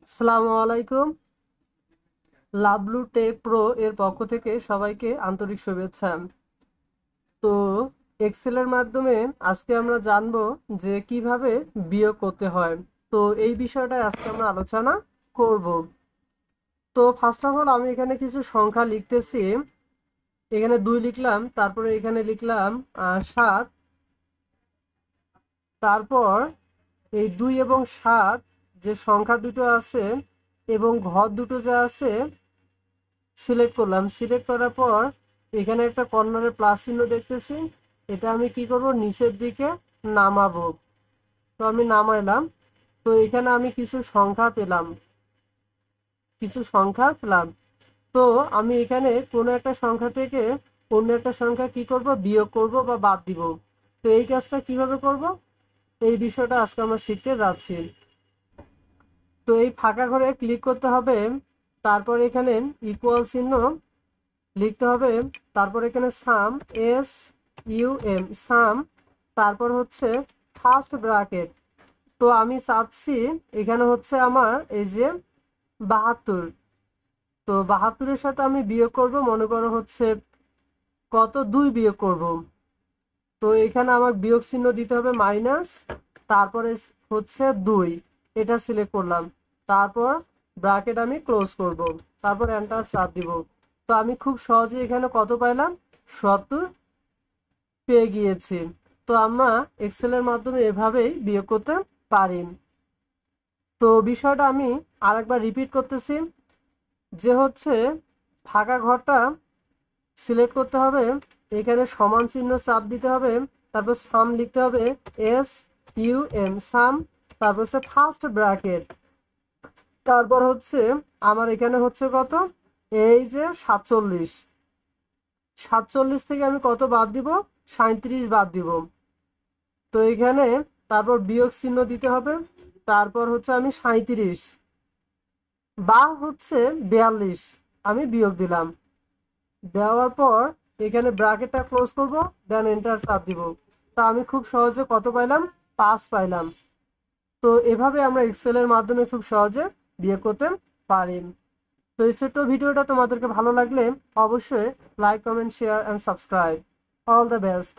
আসসালামু আলাইকুম। Lavlu take pro এর পক্ষ থেকে সবাইকে আন্তরিক শুভেচ্ছা। তো এক্সেলের মাধ্যমে আজকে আমরা জানবো যে কিভাবে বিয়োগ করতে হয়। তো এই বিষয়টা আজকে আমরা আলোচনা করব। তো ফার্স্ট অফ অল আমি এখানে কিছু সংখ্যা লিখতেছি। এখানে 2 লিখলাম, তারপরে এখানে লিখলাম 7। তারপর এই 2 এবং 7 যে সংখ্যা দুটো আছে এবং ঘর দুটো যে আছে সিলেক্ট করলাম। সিলেক্ট করার পর এখানে একটা কর্নারে প্লাস চিহ্ন দেখতেছি, এটা আমি কি করব, নিচের দিকে নামাবো। তো আমি নামাইলাম। তো এখানে আমি কিছু সংখ্যা পেলাম। তো আমি এখানে কোনো একটা সংখ্যা থেকে অন্য একটা সংখ্যা কি করব, বিয়োগ করব বা বাদ দিব। তো এই কাজটা কিভাবে করব, এই বিষয়টা আজকে আমরা শিখতে যাচ্ছি। তো এই ফাঁকা ঘরে ক্লিক করতে হবে, তারপর এখানে ইকুয়াল চিহ্ন লিখতে হবে, তারপর এখানে সাম, SUM, সাম, তারপর হচ্ছে ফার্স্ট ব্র্যাকেট। তো আমি চাচ্ছি এখানে হচ্ছে আমার এই যে 72। তো 72-এর সাথে আমি বিয়োগ করব, মনে করো হচ্ছে কত, 2 বিয়োগ করব। তো এখানে আমার বিয়োগ চিহ্ন দিতে হবে মাইনাস, তারপরে হচ্ছে 2, এটা সিলেক্ট করলাম। তারপর ব্র্যাকেট আমি ক্লোজ করব, তারপর এন্টার চাপ দিব। তো আমি খুব সহজে এখানে কত পাইলাম, 70 পেয়ে গিয়েছি। তো আমরা এক্সেলের মাধ্যমে এভাবেই বিয়োগ করতে পারি। তো বিষয়টা আমি আরেকবার রিপিট করতেছি, যে হচ্ছে ফাঁকা ঘরটা সিলেক্ট করতে হবে, এখানে সমান চিহ্ন চাপ দিতে হবে, তারপর সাম লিখতে হবে, SUM, সাম, তারপর হচ্ছে ফার্স্ট ব্র্যাকেট, তারপর হচ্ছে আমার এখানে হচ্ছে কত, এই যে 47। 47 থেকে আমি কত বাদ দিব, 37 বাদ দিব। তো এখানে তারপর বিয়োগ চিহ্ন দিতে হবে, তারপর হচ্ছে আমি 37 বা হচ্ছে 42 আমি বিয়োগ দিলাম। দেওয়ার পর এখানে ব্র্যাকেটটা ক্লোজ করব, দেন এন্টার চাপ দিব। তা আমি খুব সহজে কত পাইলাম, 5 পাইলাম। তো এভাবে আমরা এক্সেলের মাধ্যমে খুব সহজে বিয়োগ করতে পারি। তো এই ছোট্ট ভিডিওটা তোমাদেরকে ভালো লাগলে অবশ্যই like, comment, share and subscribe. All the best.